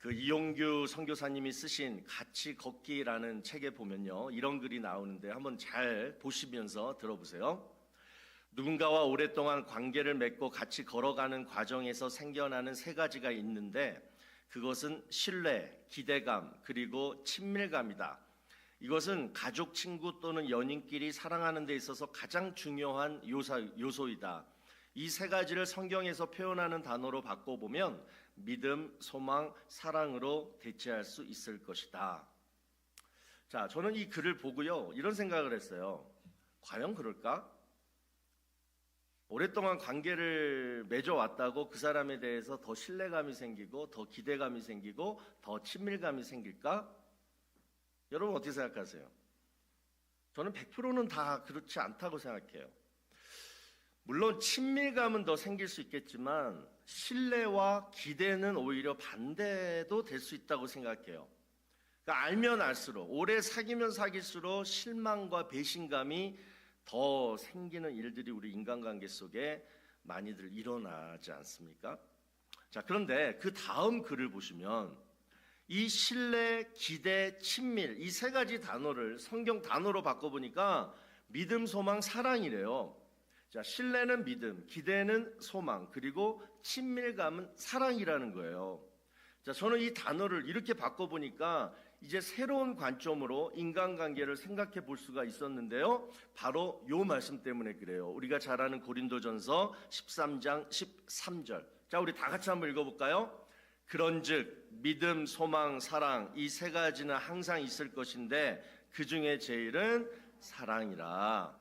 그 이용규 선교사님이 쓰신 같이 걷기라는 책에 보면요, 이런 글이 나오는데 한번 잘 보시면서 들어보세요. 누군가와 오랫동안 관계를 맺고 같이 걸어가는 과정에서 생겨나는 세 가지가 있는데 그것은 신뢰, 기대감, 그리고 친밀감이다. 이것은 가족, 친구 또는 연인끼리 사랑하는 데 있어서 가장 중요한 요소이다. 이 세 가지를 성경에서 표현하는 단어로 바꿔보면 믿음, 소망, 사랑으로 대체할 수 있을 것이다. 자, 저는 이 글을 보고요, 이런 생각을 했어요. 과연 그럴까? 오랫동안 관계를 맺어왔다고 그 사람에 대해서 더 신뢰감이 생기고 더 기대감이 생기고 더 친밀감이 생길까? 여러분 어떻게 생각하세요? 저는 100%는 다 그렇지 않다고 생각해요. 물론 친밀감은 더 생길 수 있겠지만 신뢰와 기대는 오히려 반대도 될 수 있다고 생각해요. 그러니까 알면 알수록, 오래 사귀면 사귈수록 실망과 배신감이 더 생기는 일들이 우리 인간관계 속에 많이들 일어나지 않습니까? 자, 그런데 그 다음 글을 보시면 이 신뢰, 기대, 친밀, 이 세 가지 단어를 성경 단어로 바꿔보니까 믿음, 소망, 사랑이래요. 자, 신뢰는 믿음, 기대는 소망, 그리고 친밀감은 사랑이라는 거예요. 자, 저는 이 단어를 이렇게 바꿔보니까 이제 새로운 관점으로 인간관계를 생각해 볼 수가 있었는데요. 바로 요 말씀 때문에 그래요. 우리가 잘 아는 고린도전서 13장 13절. 자, 우리 다 같이 한번 읽어볼까요? 그런즉 믿음, 소망, 사랑 이 세 가지는 항상 있을 것인데 그 중에 제일은 사랑이라.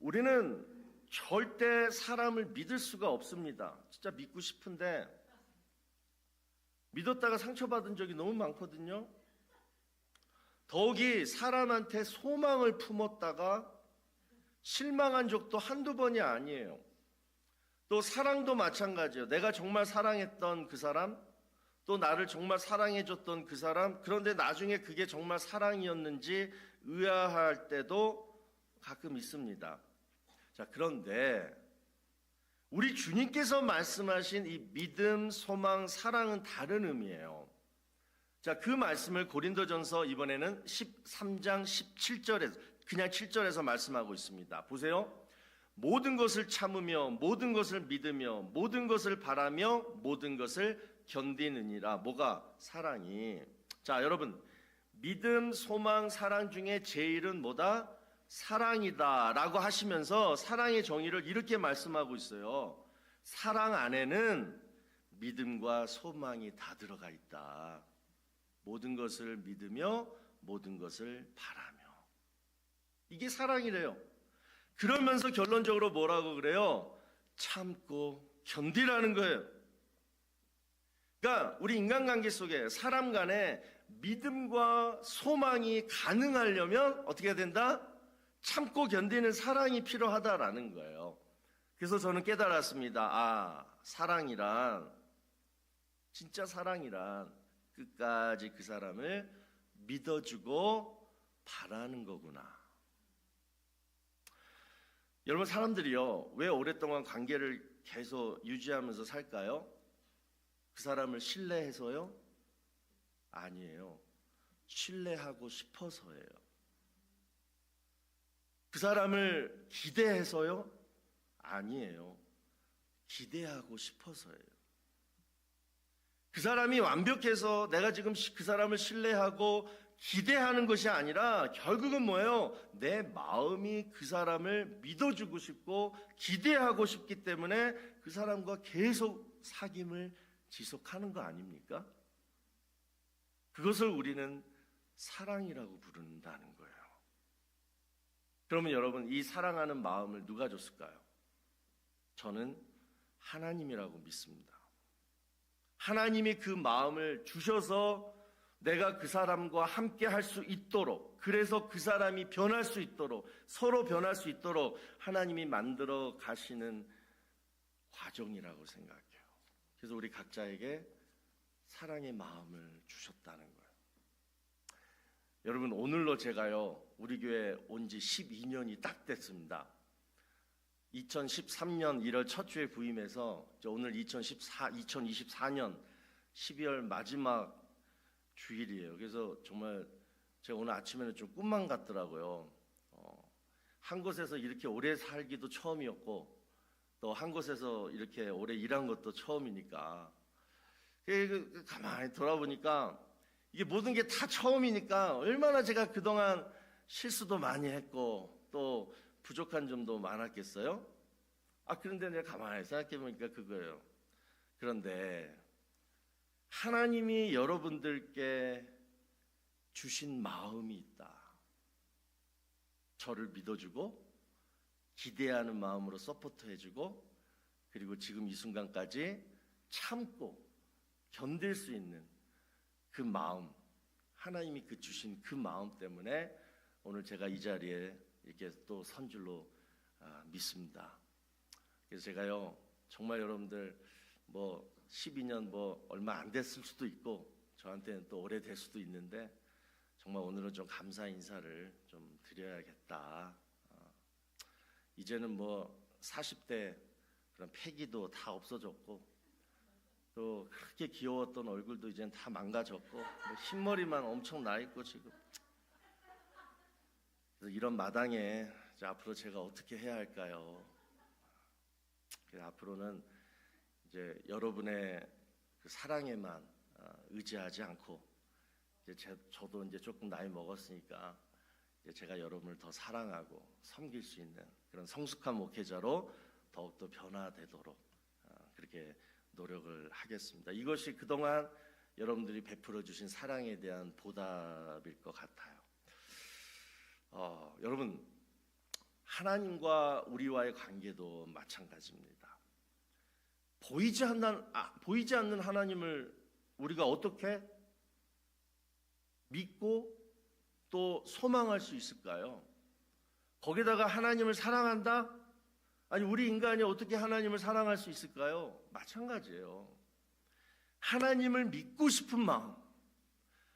우리는 절대 사람을 믿을 수가 없습니다. 진짜 믿고 싶은데 믿었다가 상처받은 적이 너무 많거든요. 더욱이 사람한테 소망을 품었다가 실망한 적도 한두 번이 아니에요. 또 사랑도 마찬가지예요. 내가 정말 사랑했던 그 사람, 또 나를 정말 사랑해줬던 그 사람, 그런데 나중에 그게 정말 사랑이었는지 의아할 때도 가끔 있습니다. 자, 그런데 우리 주님께서 말씀하신 이 믿음, 소망, 사랑은 다른 의미예요. 자, 그 말씀을 고린도전서 이번에는 13장 17절에서 그냥 7절에서 말씀하고 있습니다. 보세요. 모든 것을 참으며 모든 것을 믿으며 모든 것을 바라며 모든 것을 견디느니라. 뭐가? 사랑이. 자, 여러분, 믿음, 소망, 사랑 중에 제일은 뭐다? 사랑이다 라고 하시면서 사랑의 정의를 이렇게 말씀하고 있어요. 사랑 안에는 믿음과 소망이 다 들어가 있다. 모든 것을 믿으며 모든 것을 바라며. 이게 사랑이래요. 그러면서 결론적으로 뭐라고 그래요? 참고 견디라는 거예요. 그러니까 우리 인간관계 속에 사람 간에 믿음과 소망이 가능하려면 어떻게 해야 된다? 참고 견디는 사랑이 필요하다라는 거예요. 그래서 저는 깨달았습니다. 아, 사랑이란, 진짜 사랑이란 끝까지 그 사람을 믿어주고 바라는 거구나. 여러분, 사람들이요, 왜 오랫동안 관계를 계속 유지하면서 살까요? 그 사람을 신뢰해서요? 아니에요. 신뢰하고 싶어서예요. 그 사람을 기대해서요? 아니에요. 기대하고 싶어서예요. 그 사람이 완벽해서 내가 지금 그 사람을 신뢰하고 기대하는 것이 아니라 결국은 뭐예요? 내 마음이 그 사람을 믿어주고 싶고 기대하고 싶기 때문에 그 사람과 계속 사귐을 지속하는 거 아닙니까? 그것을 우리는 사랑이라고 부른다는 거예요. 그러면 여러분, 이 사랑하는 마음을 누가 줬을까요? 저는 하나님이라고 믿습니다. 하나님이 그 마음을 주셔서 내가 그 사람과 함께 할 수 있도록, 그래서 그 사람이 변할 수 있도록, 서로 변할 수 있도록 하나님이 만들어 가시는 과정이라고 생각해요. 그래서 우리 각자에게 사랑의 마음을 주셨다는 거예요. 여러분, 오늘로 제가요, 우리 교회 온 지 12년이 딱 됐습니다. 2013년 1월 첫 주에 부임해서 오늘 2024년 12월 마지막 주일이에요. 그래서 정말 제가 오늘 아침에는 좀 꿈만 같더라고요. 한 곳에서 이렇게 오래 살기도 처음이었고 또 한 곳에서 이렇게 오래 일한 것도 처음이니까 가만히 돌아보니까 이게 모든 게 다 처음이니까 얼마나 제가 그동안 실수도 많이 했고 또 부족한 점도 많았겠어요? 그런데 내가 가만히 생각해 보니까 그거예요. 그런데 하나님이 여러분들께 주신 마음이 있다. 저를 믿어주고 기대하는 마음으로 서포트해주고 그리고 지금 이 순간까지 참고 견딜 수 있는 그 마음, 하나님이 그 주신 그 마음 때문에 오늘 제가 이 자리에 이렇게 또 선 줄로 믿습니다. 그래서 제가요 정말 여러분들 뭐 12년 뭐 얼마 안 됐을 수도 있고 저한테는 또 오래될 수도 있는데 정말 오늘은 좀 감사 인사를 좀 드려야겠다. 이제는 뭐 40대 그런 패기도 다 없어졌고 또 그렇게 귀여웠던 얼굴도 이제는 다 망가졌고 뭐 흰머리만 엄청 나 있고 지금 그래서 이런 마당에 이제 앞으로 제가 어떻게 해야 할까요? 그래서 앞으로는 이제 여러분의 그 사랑에만 의지하지 않고 이제 저도 이제 조금 나이 먹었으니까 이제 제가 여러분을 더 사랑하고 섬길 수 있는 그런 성숙한 목회자로 더욱더 변화되도록 그렇게 노력을 하겠습니다. 이것이 그동안 여러분들이 베풀어 주신 사랑에 대한 보답일 것 같아요. 여러분 하나님과 우리와의 관계도 마찬가지입니다. 보이지 않는 하나님을 우리가 어떻게 믿고 또 소망할 수 있을까요? 거기다가 하나님을 사랑한다? 아니 우리 인간이 어떻게 하나님을 사랑할 수 있을까요? 마찬가지예요. 하나님을 믿고 싶은 마음,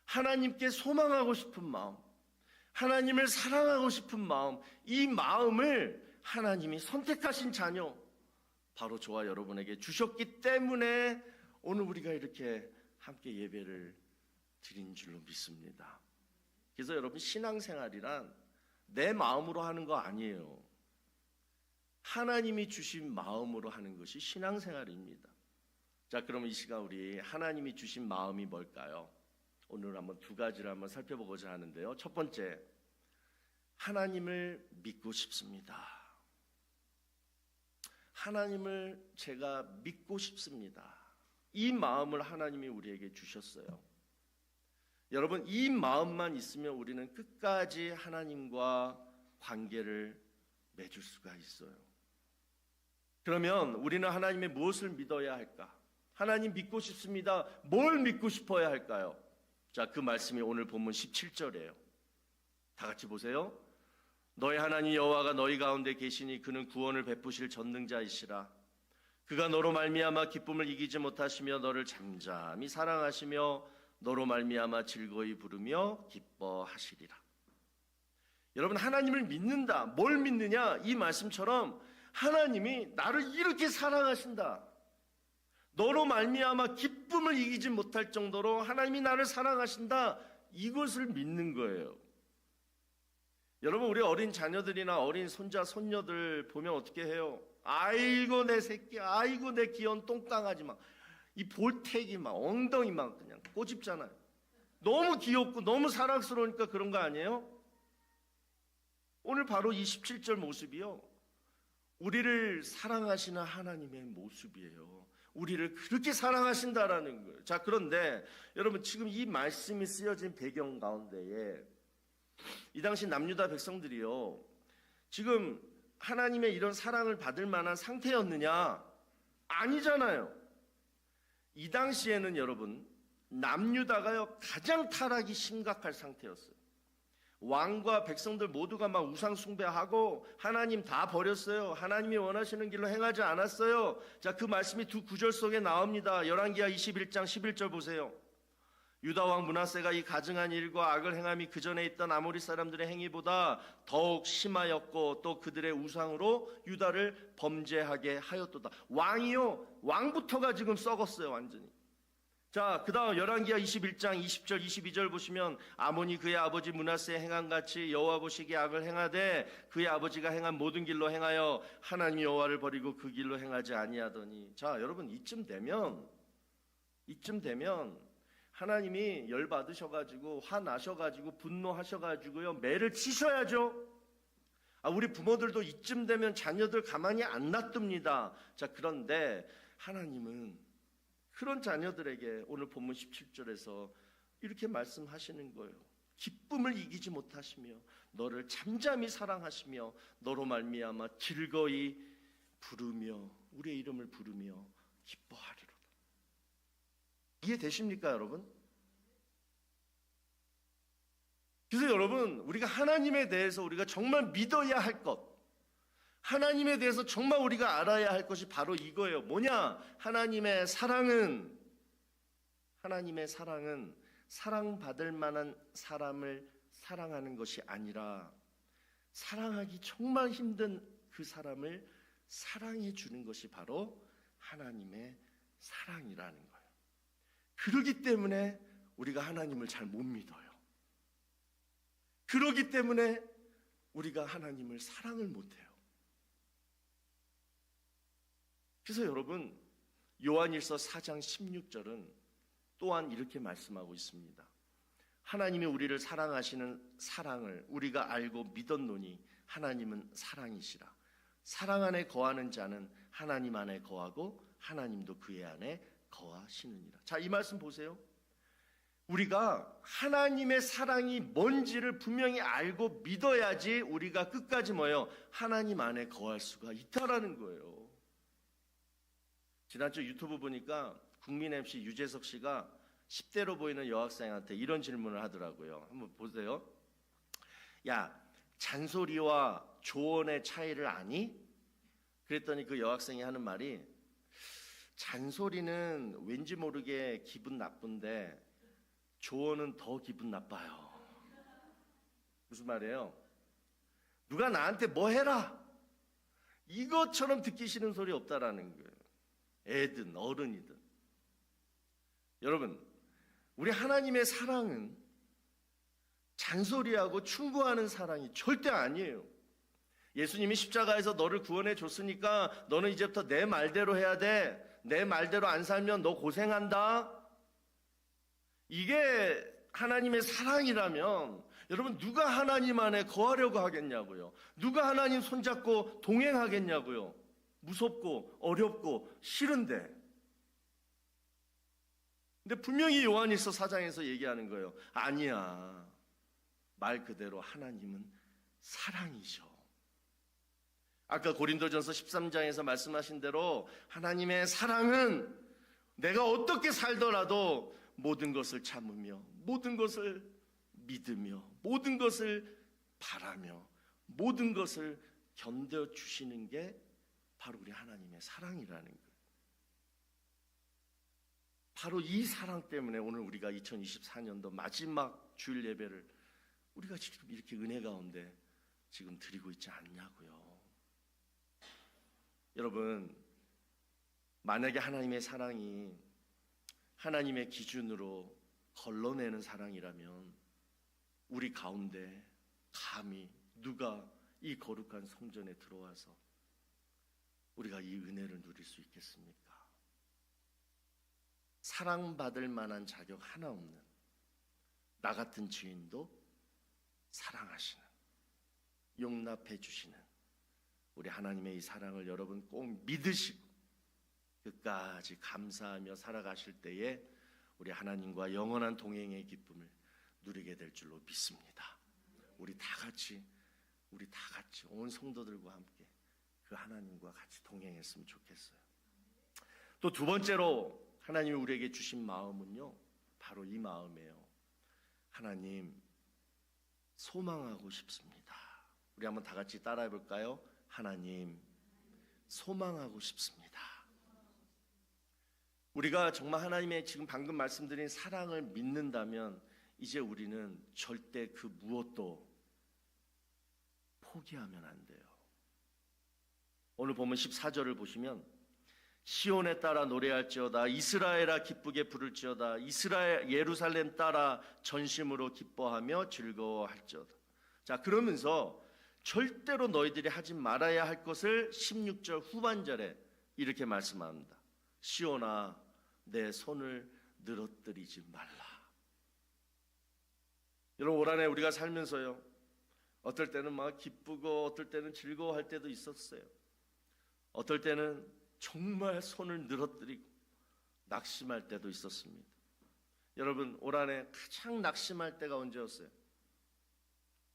하나님께 소망하고 싶은 마음, 하나님을 사랑하고 싶은 마음, 이 마음을 하나님이 선택하신 자녀 바로 저와 여러분에게 주셨기 때문에 오늘 우리가 이렇게 함께 예배를 드린 줄로 믿습니다. 그래서 여러분 신앙생활이란 내 마음으로 하는 거 아니에요. 하나님이 주신 마음으로 하는 것이 신앙생활입니다. 자, 그럼 이 시간 우리 하나님이 주신 마음이 뭘까요? 오늘 한번 두 가지를 한번 살펴보고자 하는데요. 첫 번째, 하나님을 믿고 싶습니다. 하나님을 제가 믿고 싶습니다. 이 마음을 하나님이 우리에게 주셨어요. 여러분, 이 마음만 있으면 우리는 끝까지 하나님과 관계를 맺을 수가 있어요. 그러면 우리는 하나님의 무엇을 믿어야 할까? 하나님 믿고 싶습니다. 뭘 믿고 싶어야 할까요? 자, 그 말씀이 오늘 본문 17절이에요. 다 같이 보세요. 너희 하나님 여호와가 너희 가운데 계시니 그는 구원을 베푸실 전능자이시라. 그가 너로 말미암아 기쁨을 이기지 못하시며 너를 잠잠히 사랑하시며 너로 말미암아 즐거이 부르며 기뻐하시리라. 여러분 하나님을 믿는다. 뭘 믿느냐? 이 말씀처럼 하나님이 나를 이렇게 사랑하신다. 너로 말미암아 기쁨을 이기지 못할 정도로 하나님이 나를 사랑하신다. 이것을 믿는 거예요. 여러분 우리 어린 자녀들이나 어린 손자 손녀들 보면 어떻게 해요? 아이고 내 새끼, 아이고 내 귀여운 똥강아지 막 이 볼태기 막 엉덩이 막 그냥 꼬집잖아요. 너무 귀엽고 너무 사랑스러우니까 그런 거 아니에요? 오늘 바로 이 17절 모습이요. 우리를 사랑하시는 하나님의 모습이에요. 우리를 그렇게 사랑하신다라는 거예요. 자, 그런데 여러분 지금 이 말씀이 쓰여진 배경 가운데에 이 당시 남유다 백성들이요. 지금 하나님의 이런 사랑을 받을 만한 상태였느냐? 아니잖아요. 이 당시에는 여러분 남유다가요 가장 타락이 심각할 상태였어요. 왕과 백성들 모두가 막 우상 숭배하고 하나님 다 버렸어요. 하나님이 원하시는 길로 행하지 않았어요. 자, 그 말씀이 두 구절 속에 나옵니다. 열왕기하 21장 11절 보세요. 유다 왕 므낫세가 이 가증한 일과 악을 행함이 그 전에 있던 아모리 사람들의 행위보다 더욱 심하였고 또 그들의 우상으로 유다를 범죄하게 하였도다. 왕이요, 왕부터가 지금 썩었어요. 완전히 자, 그 다음 열왕기하 21장 20절 22절 보시면 아몬이 그의 아버지 므낫세의 행한 같이 여호와 보시기에 악을 행하되 그의 아버지가 행한 모든 길로 행하여 하나님 여호와를 버리고 그 길로 행하지 아니하더니. 자, 여러분 이쯤 되면 하나님이 열받으셔가지고 화나셔가지고 분노하셔가지고요 매를 치셔야죠. 우리 부모들도 이쯤 되면 자녀들 가만히 안 놔둡니다. 자, 그런데 하나님은 그런 자녀들에게 오늘 본문 17절에서 이렇게 말씀하시는 거예요. 기쁨을 이기지 못하시며 너를 잠잠히 사랑하시며 너로 말미암아 즐거이 부르며 우리의 이름을 부르며 기뻐하리로다. 이해되십니까, 여러분? 그래서 여러분, 우리가 하나님에 대해서 우리가 정말 믿어야 할 것, 하나님에 대해서 정말 우리가 알아야 할 것이 바로 이거예요. 뭐냐? 하나님의 사랑은 사랑받을 만한 사람을 사랑하는 것이 아니라 사랑하기 정말 힘든 그 사람을 사랑해 주는 것이 바로 하나님의 사랑이라는 거예요. 그러기 때문에 우리가 하나님을 잘 못 믿어요. 그러기 때문에 우리가 하나님을 사랑을 못해요. 그래서 여러분, 요한일서 4장 16절은 또한 이렇게 말씀하고 있습니다. 하나님이 우리를 사랑하시는 사랑을 우리가 알고 믿었노니 하나님은 사랑이시라. 사랑 안에 거하는 자는 하나님 안에 거하고 하나님도 그의 안에 거하시느니라. 자, 이 말씀 보세요. 우리가 하나님의 사랑이 뭔지를 분명히 알고 믿어야지 우리가 끝까지 하나님 안에 거할 수가 있다라는 거예요. 지난주 유튜브 보니까 국민 MC 유재석 씨가 10대로 보이는 여학생한테 이런 질문을 하더라고요. 한번 보세요. 야, 잔소리와 조언의 차이를 아니? 그랬더니 그 여학생이 하는 말이 잔소리는 왠지 모르게 기분 나쁜데 조언은 더 기분 나빠요. 무슨 말이에요? 누가 나한테 뭐 해라 이것처럼 듣기 싫은 소리 없다라는 거예요. 애든 어른이든. 여러분, 우리 하나님의 사랑은 잔소리하고 충고하는 사랑이 절대 아니에요. 예수님이 십자가에서 너를 구원해 줬으니까 너는 이제부터 내 말대로 해야 돼. 내 말대로 안 살면 너 고생한다. 이게 하나님의 사랑이라면 여러분, 누가 하나님 안에 거하려고 하겠냐고요. 누가 하나님 손잡고 동행하겠냐고요. 무섭고 어렵고 싫은데. 근데 분명히 요한일서 4장에서 얘기하는 거예요. 아니야, 말 그대로 하나님은 사랑이셔. 아까 고린도전서 13장에서 말씀하신 대로 하나님의 사랑은 내가 어떻게 살더라도 모든 것을 참으며 모든 것을 믿으며 모든 것을 바라며 모든 것을 견뎌주시는 게 바로 우리 하나님의 사랑이라는 거예요. 바로 이 사랑 때문에 오늘 우리가 2024년도 마지막 주일 예배를 우리가 지금 이렇게 은혜 가운데 지금 드리고 있지 않냐고요. 여러분, 만약에 하나님의 사랑이 하나님의 기준으로 걸러내는 사랑이라면 우리 가운데 감히 누가 이 거룩한 성전에 들어와서 우리가 이 은혜를 누릴 수 있겠습니까? 사랑받을 만한 자격 하나 없는 나 같은 죄인도 사랑하시는, 용납해 주시는 우리 하나님의 이 사랑을 여러분 꼭 믿으시고 끝까지 감사하며 살아가실 때에 우리 하나님과 영원한 동행의 기쁨을 누리게 될 줄로 믿습니다. 우리 다 같이 온 성도들과 함께 그 하나님과 같이 동행했으면 좋겠어요. 또 두 번째로 하나님이 우리에게 주신 마음은요, 바로 이 마음이에요. 하나님, 소망하고 싶습니다. 우리 한번 다 같이 따라해 볼까요? 하나님, 소망하고 싶습니다. 우리가 정말 하나님의 지금 방금 말씀드린 사랑을 믿는다면 이제 우리는 절대 그 무엇도 포기하면 안 돼요. 오늘 보면 14절을 보시면 시온에 따라 노래할지어다. 이스라엘아 기쁘게 부를지어다. 이스라엘 예루살렘 따라 전심으로 기뻐하며 즐거워할지어다. 자, 그러면서 절대로 너희들이 하지 말아야 할 것을 16절 후반절에 이렇게 말씀합니다. 시온아 내 손을 늘어뜨리지 말라. 여러분, 올 한해 우리가 살면서요, 어떨 때는 막 기쁘고 어떨 때는 즐거워할 때도 있었어요. 어떨 때는 정말 손을 늘어뜨리고 낙심할 때도 있었습니다. 여러분, 올 한해 가장 낙심할 때가 언제였어요?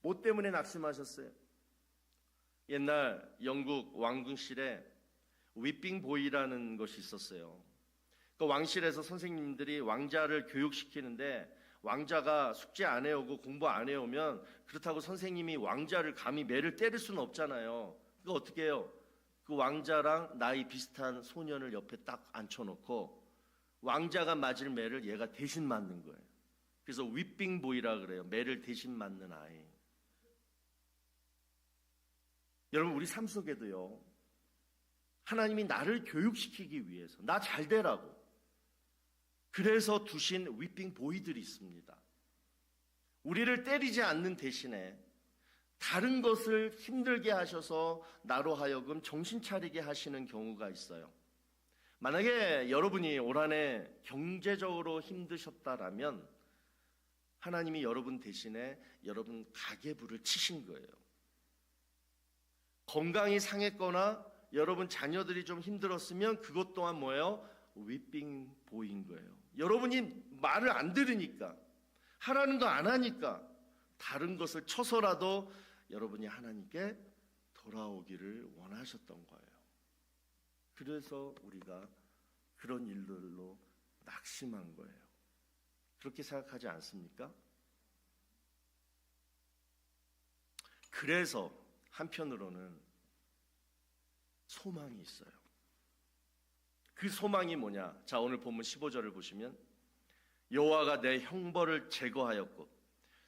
뭐 때문에 낙심하셨어요? 옛날 영국 왕궁실에 위핑 보이라는 것이 있었어요. 그 왕실에서 선생님들이 왕자를 교육시키는데 왕자가 숙제 안 해오고 공부 안 해오면 그렇다고 선생님이 왕자를 감히 매를 때릴 수는 없잖아요. 그거 어떻게 해요? 그 왕자랑 나이 비슷한 소년을 옆에 딱 앉혀놓고 왕자가 맞을 매를 얘가 대신 맞는 거예요. 그래서 위핑 보이라 그래요. 매를 대신 맞는 아이. 여러분, 우리 삶 속에도요, 하나님이 나를 교육시키기 위해서 나 잘 되라고 그래서 두신 위핑 보이들이 있습니다. 우리를 때리지 않는 대신에 다른 것을 힘들게 하셔서 나로 하여금 정신 차리게 하시는 경우가 있어요. 만약에 여러분이 올 한해 경제적으로 힘드셨다라면 하나님이 여러분 대신에 여러분 가계부를 치신 거예요. 건강이 상했거나 여러분 자녀들이 좀 힘들었으면 그것 또한 뭐예요? 위핑 보인 거예요. 여러분이 말을 안 들으니까, 하라는 거 안 하니까 다른 것을 쳐서라도 여러분이 하나님께 돌아오기를 원하셨던 거예요. 그래서 우리가 그런 일들로 낙심한 거예요. 그렇게 생각하지 않습니까? 그래서 한편으로는 소망이 있어요. 그 소망이 뭐냐? 자, 오늘 본문 15절을 보시면 여호와가 내 형벌을 제거하였고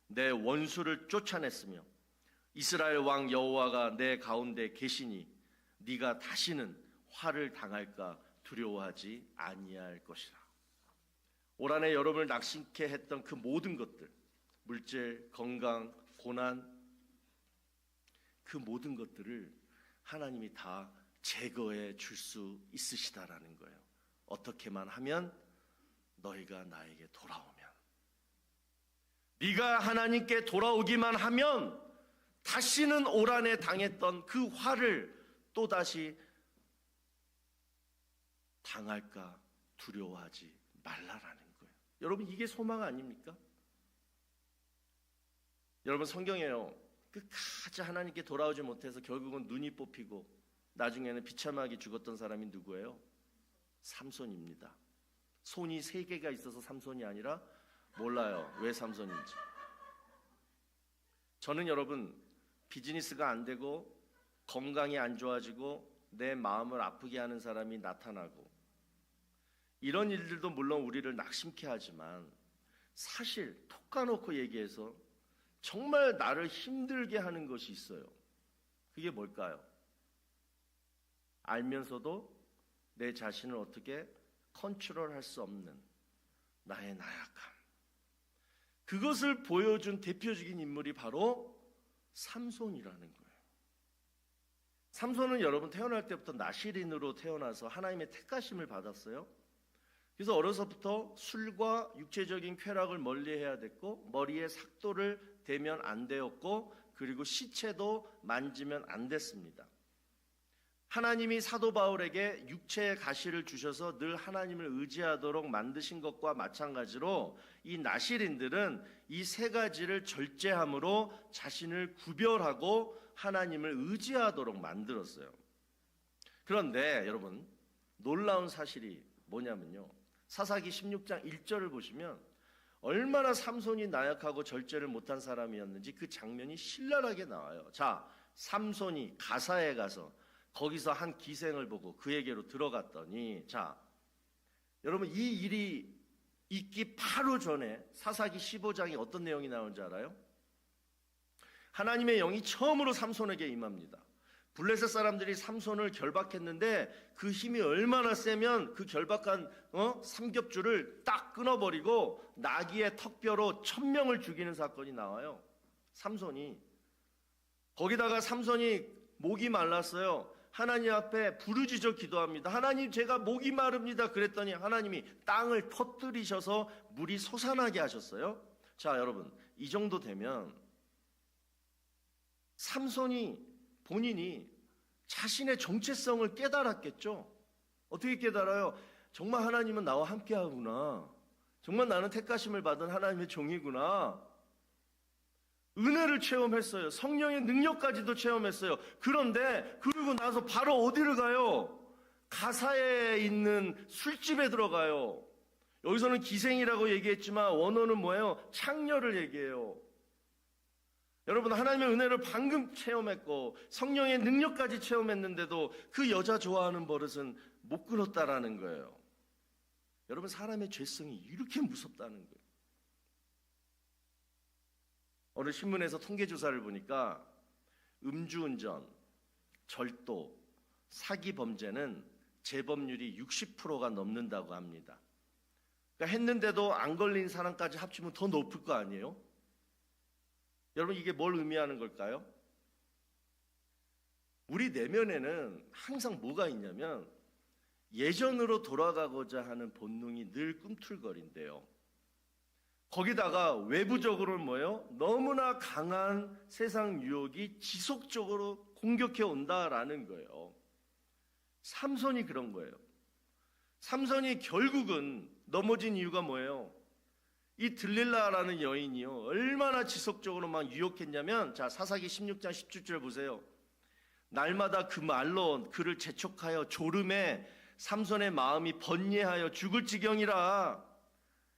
내 원수를 쫓아냈으며 이스라엘 왕 여호와가 내 가운데 계시니 네가 다시는 화를 당할까 두려워하지 아니할 것이라. 올 한해 여러분을 낙심케 했던 그 모든 것들, 물질, 건강, 고난, 그 모든 것들을 하나님이 다 제거해 줄 수 있으시다라는 거예요. 어떻게만 하면? 너희가 나에게 돌아오면. 네가 하나님께 돌아오기만 하면 다시는 올 한해 당했던 그 화를 또다시 당할까 두려워하지 말라라는 거예요. 여러분, 이게 소망 아닙니까? 여러분, 성경에요, 끝까지 하나님께 돌아오지 못해서 결국은 눈이 뽑히고 나중에는 비참하게 죽었던 사람이 누구예요? 삼손입니다. 손이 3개가 있어서 삼손이 아니라 몰라요. 왜 삼손인지. 저는 여러분, 비즈니스가 안 되고 건강이 안 좋아지고 내 마음을 아프게 하는 사람이 나타나고 이런 일들도 물론 우리를 낙심케 하지만 사실 톡 까놓고 얘기해서 정말 나를 힘들게 하는 것이 있어요. 그게 뭘까요? 알면서도 내 자신을 어떻게 컨트롤할 수 없는 나의 나약함. 그것을 보여준 대표적인 인물이 바로 삼손이라는 거예요. 삼손은 여러분 태어날 때부터 나실인으로 태어나서 하나님의 택하심을 받았어요. 그래서 어려서부터 술과 육체적인 쾌락을 멀리해야 됐고 머리에 삭도를 대면 안 되었고 그리고 시체도 만지면 안 됐습니다. 하나님이 사도 바울에게 육체의 가시를 주셔서 늘 하나님을 의지하도록 만드신 것과 마찬가지로 이 나실인들은 이 3가지를 절제함으로 자신을 구별하고 하나님을 의지하도록 만들었어요. 그런데 여러분, 놀라운 사실이 뭐냐면요, 사사기 16장 1절을 보시면 얼마나 삼손이 나약하고 절제를 못한 사람이었는지 그 장면이 신랄하게 나와요. 자, 삼손이 가사에 가서 거기서 한 기생을 보고 그에게로 들어갔더니, 자, 여러분, 이 일이 있기 바로 전에 사사기 15장에 어떤 내용이 나오는지 알아요? 하나님의 영이 처음으로 삼손에게 임합니다. 블레셋 사람들이 삼손을 결박했는데 그 힘이 얼마나 세면 그 결박한 삼겹줄을 딱 끊어버리고 나귀의 턱뼈로 1000명을 죽이는 사건이 나와요. 삼손이. 거기다가 삼손이 목이 말랐어요. 하나님 앞에 부르짖어 기도합니다. 하나님, 제가 목이 마릅니다. 그랬더니 하나님이 땅을 터뜨리셔서 물이 솟아나게 하셨어요. 자, 여러분, 이 정도 되면 삼손이 본인이 자신의 정체성을 깨달았겠죠. 어떻게 깨달아요? 정말 하나님은 나와 함께하구나. 정말 나는 택하심을 받은 하나님의 종이구나. 은혜를 체험했어요. 성령의 능력까지도 체험했어요. 그런데 그러고 나서 바로 어디를 가요? 가사에 있는 술집에 들어가요. 여기서는 기생이라고 얘기했지만 원어는 뭐예요? 창녀를 얘기해요. 여러분, 하나님의 은혜를 방금 체험했고 성령의 능력까지 체험했는데도 그 여자 좋아하는 버릇은 못 끊었다라는 거예요. 여러분, 사람의 죄성이 이렇게 무섭다는 거예요. 어느 신문에서 통계조사를 보니까 음주운전, 절도, 사기 범죄는 재범률이 60%가 넘는다고 합니다. 그러니까 했는데도 안 걸린 사람까지 합치면 더 높을 거 아니에요? 여러분, 이게 뭘 의미하는 걸까요? 우리 내면에는 항상 뭐가 있냐면 예전으로 돌아가고자 하는 본능이 늘 꿈틀거린대요. 거기다가 외부적으로는 뭐예요? 너무나 강한 세상 유혹이 지속적으로 공격해 온다라는 거예요. 삼손이 그런 거예요. 삼손이 결국은 넘어진 이유가 뭐예요? 이 들릴라라는 여인이요, 얼마나 지속적으로 막 유혹했냐면, 자, 사사기 16장 17절 보세요. 날마다 그 말로 그를 재촉하여 졸음에 삼손의 마음이 번뇌하여 죽을 지경이라.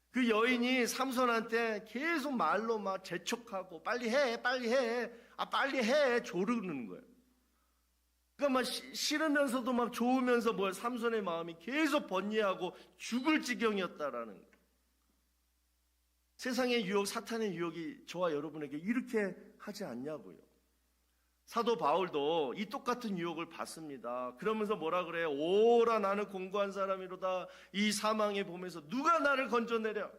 그 여인이 삼손한테 계속 말로 막 재촉하고 빨리 해, 빨리 해, 빨리 해, 조르는 거예요. 그러니까 막 싫으면서도 막 좋으면서 뭐야, 삼손의 마음이 계속 번뇌하고 죽을 지경이었다라는 거예요. 세상의 유혹, 사탄의 유혹이 저와 여러분에게 이렇게 하지 않냐고요. 사도 바울도 이 똑같은 유혹을 받습니다. 그러면서 뭐라 그래요? 오라, 나는 공고한 사람이로다. 이 사망의 봄에서 누가 나를 건져내려?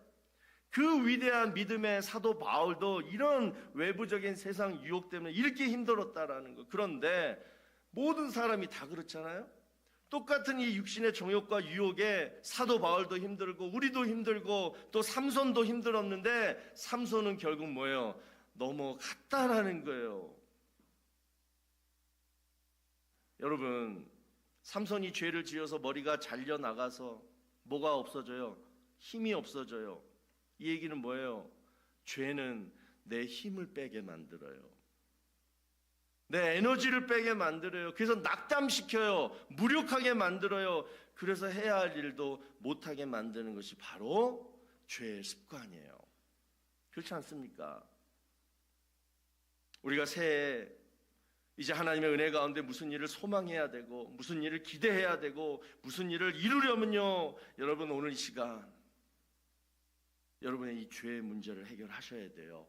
그 위대한 믿음의 사도 바울도 이런 외부적인 세상 유혹 때문에 이렇게 힘들었다라는 거. 그런데 모든 사람이 다 그렇잖아요. 똑같은 이 육신의 정욕과 유혹에 사도 바울도 힘들고 우리도 힘들고 또 삼손도 힘들었는데 삼손은 결국 뭐예요? 넘어갔다라는 거예요. 여러분, 삼손이 죄를 지어서 머리가 잘려나가서 뭐가 없어져요? 힘이 없어져요. 이 얘기는 뭐예요? 죄는 내 힘을 빼게 만들어요. 내 에너지를 빼게 만들어요. 그래서 낙담시켜요. 무력하게 만들어요. 그래서 해야 할 일도 못하게 만드는 것이 바로 죄의 습관이에요. 그렇지 않습니까? 우리가 새해 이제 하나님의 은혜 가운데 무슨 일을 소망해야 되고 무슨 일을 기대해야 되고 무슨 일을 이루려면요, 여러분, 오늘 이 시간 여러분의 이 죄의 문제를 해결하셔야 돼요.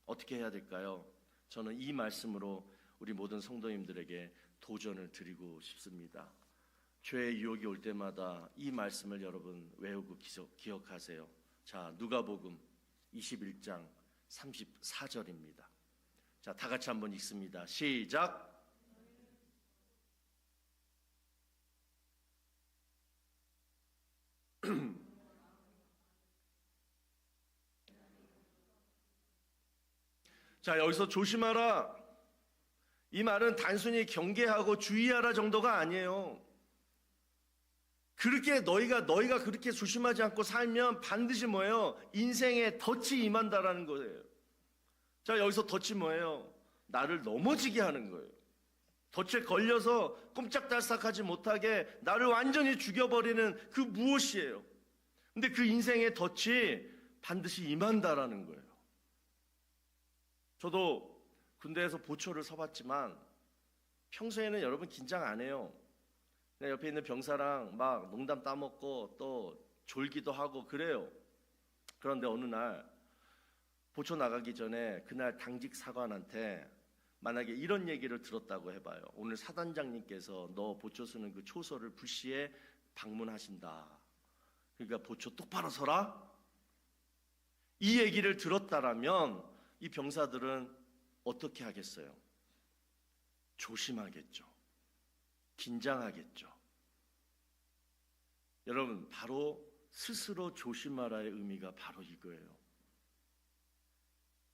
어떻게 해야 될까요? 저는 이 말씀으로 우리 모든 성도님들에게 도전을 드리고 싶습니다. 죄의 유혹이 올 때마다 이 말씀을 여러분 외우고 기억하세요. 자, 누가복음 21장 34절입니다. 자, 다 같이 한번 읽습니다. 시작. 자, 여기서 조심하라, 이 말은 단순히 경계하고 주의하라 정도가 아니에요. 그렇게 너희가 그렇게 조심하지 않고 살면 반드시 뭐예요? 인생에 덫이 임한다라는 거예요. 자, 여기서 덫이 뭐예요? 나를 넘어지게 하는 거예요. 덫에 걸려서 꼼짝달싹하지 못하게 나를 완전히 죽여버리는 그 무엇이에요? 근데 그 인생의 덫이 반드시 임한다라는 거예요. 저도 군대에서 보초를 서봤지만 평소에는 여러분 긴장 안 해요. 그냥 옆에 있는 병사랑 막 농담 따먹고 또 졸기도 하고 그래요. 그런데 어느 날 보초 나가기 전에 그날 당직 사관한테 만약에 이런 얘기를 들었다고 해봐요. 오늘 사단장님께서 너 보초 서는 그 초소를 불시에 방문하신다. 그러니까 보초 똑바로 서라. 이 얘기를 들었다라면 이 병사들은 어떻게 하겠어요? 조심하겠죠. 긴장하겠죠. 여러분, 바로 스스로 조심하라의 의미가 바로 이거예요.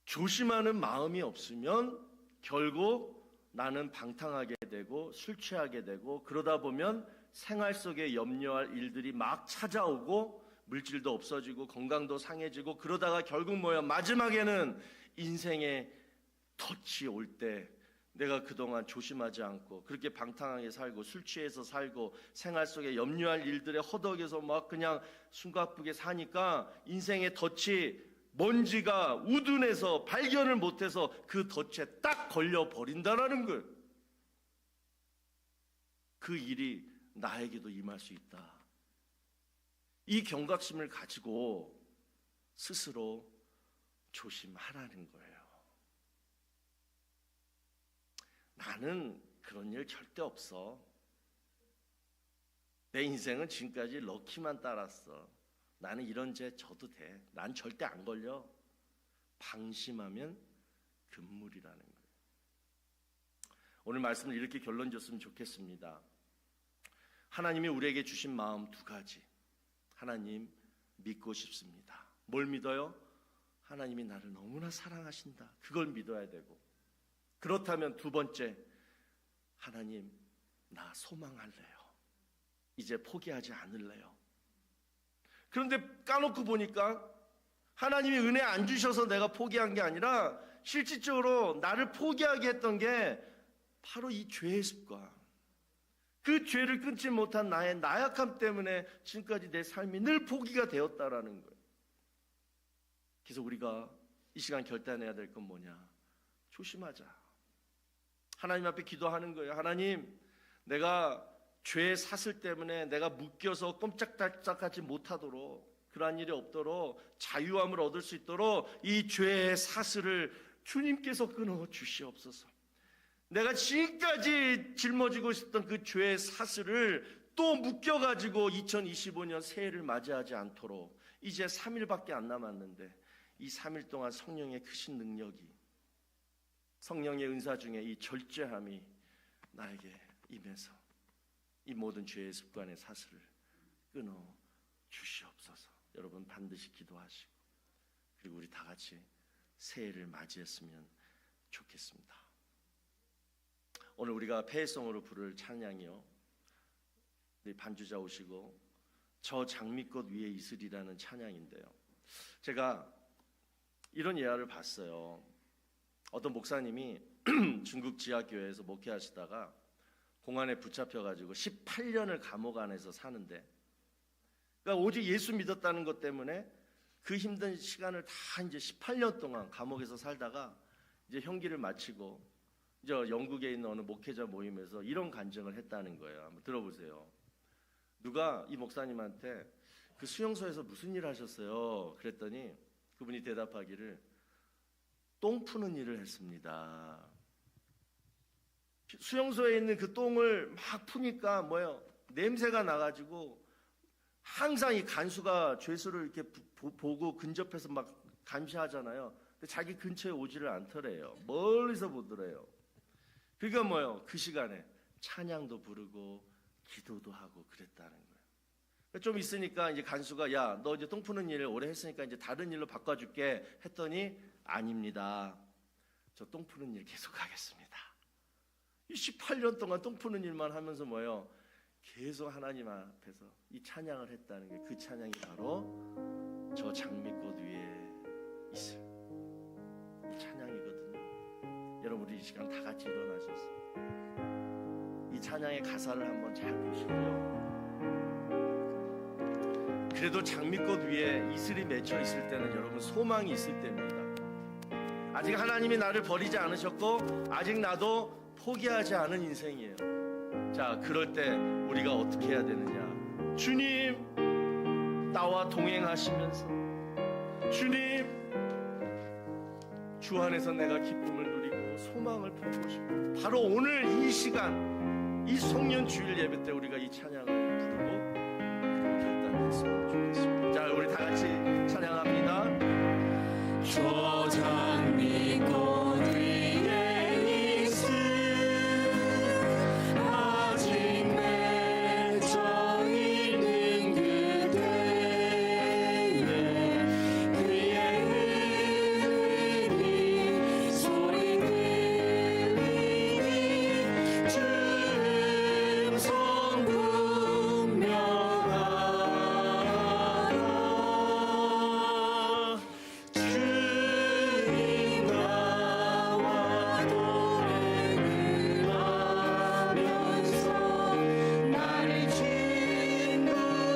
조심하는 마음이 없으면 결국 나는 방탕하게 되고 술 취하게 되고, 그러다 보면 생활 속에 염려할 일들이 막 찾아오고 물질도 없어지고 건강도 상해지고, 그러다가 결국 뭐야? 마지막에는 인생의 덫이 올 때 내가 그동안 조심하지 않고 그렇게 방탕하게 살고 술 취해서 살고 생활 속에 염려할 일들에 허덕여서 막 그냥 숨가쁘게 사니까 인생의 덫이 먼지가 우둔해서 발견을 못해서 그 덫에 딱 걸려버린다라는 거예요. 그 일이 나에게도 임할 수 있다. 이 경각심을 가지고 스스로 조심하라는 거예요. 나는 그런 일 절대 없어. 내 인생은 지금까지 럭키만 따랐어. 나는 이런 죄 져도 돼. 난 절대 안 걸려. 방심하면 금물이라는 거예요. 오늘 말씀을 이렇게 결론 줬으면 좋겠습니다. 하나님이 우리에게 주신 마음 두 가지. 하나님 믿고 싶습니다. 뭘 믿어요? 하나님이 나를 너무나 사랑하신다. 그걸 믿어야 되고, 그렇다면 두 번째, 하나님 나 소망할래요. 이제 포기하지 않을래요. 그런데 까놓고 보니까 하나님이 은혜 안 주셔서 내가 포기한 게 아니라 실질적으로 나를 포기하게 했던 게 바로 이 죄의 습관, 그 죄를 끊지 못한 나의 나약함 때문에 지금까지 내 삶이 늘 포기가 되었다라는 거예요. 그래서 우리가 이 시간 결단해야 될 건 뭐냐? 조심하자. 하나님 앞에 기도하는 거예요. 하나님, 내가 죄의 사슬 때문에 내가 묶여서 꼼짝달짝하지 못하도록, 그러한 일이 없도록 자유함을 얻을 수 있도록 이 죄의 사슬을 주님께서 끊어 주시옵소서. 내가 지금까지 짊어지고 있었던 그 죄의 사슬을 또 묶여가지고 2025년 새해를 맞이하지 않도록, 이제 3일밖에 안 남았는데 이 3일 동안 성령의 크신 능력이, 성령의 은사 중에 이 절제함이 나에게 임해서 이 모든 죄의 습관의 사슬을 끊어 주시옵소서. 여러분 반드시 기도하시고, 그리고 우리 다 같이 새해를 맞이했으면 좋겠습니다. 오늘 우리가 폐회성으로 부를 찬양이요, 우리 반주자 오시고 저 장미꽃 위에 이슬이라는 찬양인데요, 제가 이런 예화를 봤어요. 어떤 목사님이 중국 지하교회에서 목회하시다가 공안에 붙잡혀가지고 18년을 감옥 안에서 사는데, 그러니까 오직 예수 믿었다는 것 때문에 그 힘든 시간을 다 이제 18년 동안 감옥에서 살다가 이제 형기를 마치고 이제 영국에 있는 어느 목회자 모임에서 이런 간증을 했다는 거예요. 한번 들어보세요. 누가 이 목사님한테 그 수용소에서 무슨 일 하셨어요? 그랬더니 그분이 대답하기를 똥 푸는 일을 했습니다. 수용소에 있는 그 똥을 막 푸니까 뭐예요? 냄새가 나가지고 항상 이 간수가 죄수를 이렇게 보고 근접해서 막 감시하잖아요. 근데 자기 근처에 오지를 않더래요. 멀리서 보더래요. 그러니까 뭐예요? 그 시간에 찬양도 부르고 기도도 하고 그랬다는 거예요. 좀 있으니까 이제 간수가 야, 너 이제 똥 푸는 일을 오래 했으니까 이제 다른 일로 바꿔줄게 했더니 아닙니다. 저 똥 푸는 일 계속 하겠습니다. 18년 동안 똥 푸는 일만 하면서 뭐예요? 계속 하나님 앞에서 이 찬양을 했다는 게, 그 찬양이 바로 저 장미꽃 위에 있을 이 찬양이거든요. 여러분 우리 이 시간 다 같이 일어나셔서 이 찬양의 가사를 한번 잘 보시고요. 그래도 장미꽃 위에 이슬이 맺혀 있을 때는 여러분 소망이 있을 때입니다. 아직 하나님이 나를 버리지 않으셨고 아직 나도 포기하지 않은 인생이에요. 자, 그럴 때 우리가 어떻게 해야 되느냐? 주님 나와 동행하시면서, 주님 주 안에서 내가 기쁨을 누리고 소망을 품고 싶어요. 바로 오늘 이 시간, 이 송년 주일 예배 때 우리가 이 찬양을 부르고 그리고 결단했으면 좋겠습니다. 자, 우리 다 같이 찬양합니다. 초장 믿고 뒤에 있음 아직 맺혀 있는 그대의 그의 은혜니 소리 들리니 주 음성 분명하다 주님 나와 동행을 하면서 나를 친구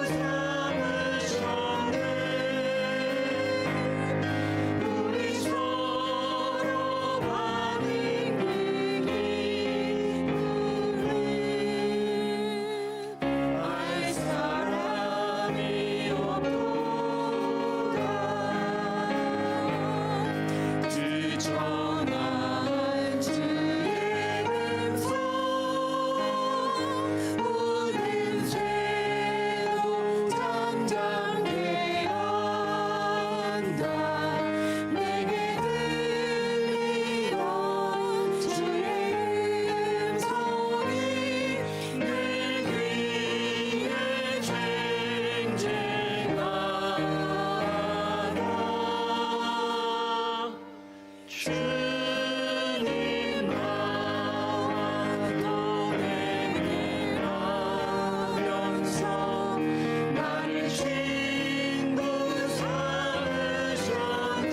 삼으셨네 우리 서로 받은 그 기쁨을 알 사람이 없도다 주 전한 주의 음성 모든 죄도 잠잠케 한다 내게 들리던 주의 음성이 내 귀에 쟁쟁하다 주님 나와 동행을 하면서 나를 친구 삼으셨네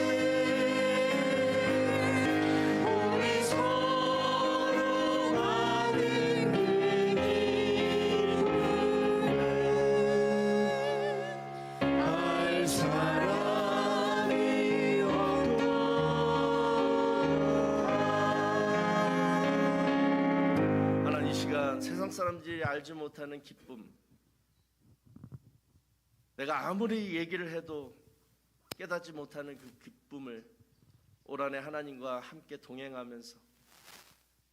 우리 서로 받은 그 기쁨을 알 사람이 없도다 하나님, 이 시간 세상 사람들이 알지 못하는 기쁨, 내가 아무리 얘기를 해도 깨닫지 못하는 그 기쁨을 올 한해 하나님과 함께 동행하면서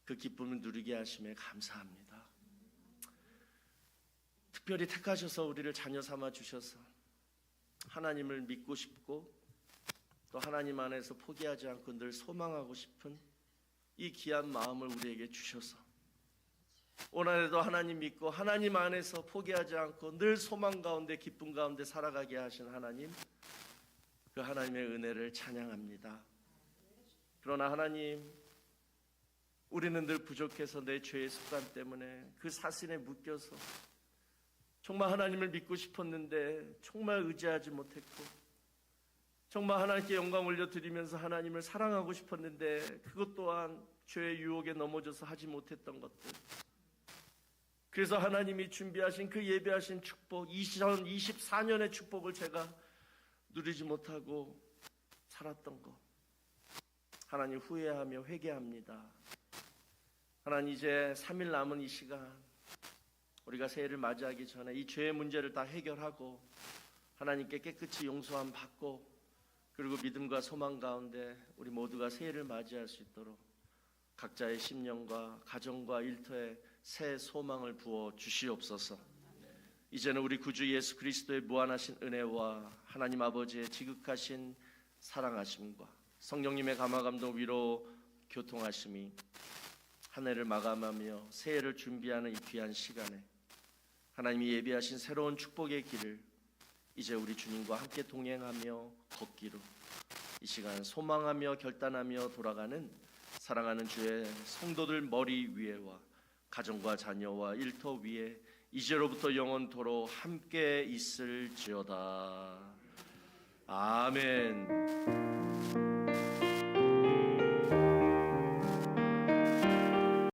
그 기쁨을 누리게 하심에 감사합니다. 특별히 택하셔서 우리를 자녀 삼아 주셔서 하나님을 믿고 싶고 또 하나님 안에서 포기하지 않고 늘 소망하고 싶은 이 귀한 마음을 우리에게 주셔서 오늘에도 하나님 믿고 하나님 안에서 포기하지 않고 늘 소망 가운데 기쁨 가운데 살아가게 하신 하나님, 그 하나님의 은혜를 찬양합니다. 그러나 하나님, 우리는 늘 부족해서 내 죄의 습관 때문에 그 사슬에 묶여서 정말 하나님을 믿고 싶었는데 정말 의지하지 못했고 정말 하나님께 영광 올려드리면서 하나님을 사랑하고 싶었는데 그것 또한 죄의 유혹에 넘어져서 하지 못했던 것들, 그래서 하나님이 준비하신 그 예배하신 축복, 2024년의 축복을 제가 누리지 못하고 살았던 것, 하나님 후회하며 회개합니다. 하나님, 이제 3일 남은 이 시간 우리가 새해를 맞이하기 전에 이 죄의 문제를 다 해결하고 하나님께 깨끗이 용서함 받고 그리고 믿음과 소망 가운데 우리 모두가 새해를 맞이할 수 있도록 각자의 심령과 가정과 일터에 새 소망을 부어 주시옵소서. 이제는 우리 구주 예수 그리스도의 무한하신 은혜와 하나님 아버지의 지극하신 사랑하심과 성령님의 감화감동 위로 교통하심이 한 해를 마감하며 새해를 준비하는 이 귀한 시간에 하나님이 예비하신 새로운 축복의 길을 이제 우리 주님과 함께 동행하며 걷기로 이 시간 소망하며 결단하며 돌아가는 사랑하는 주의 성도들 머리 위에와 가정과 자녀와 일터 위에 이제로부터 영원토록 함께 있을지어다. 아멘.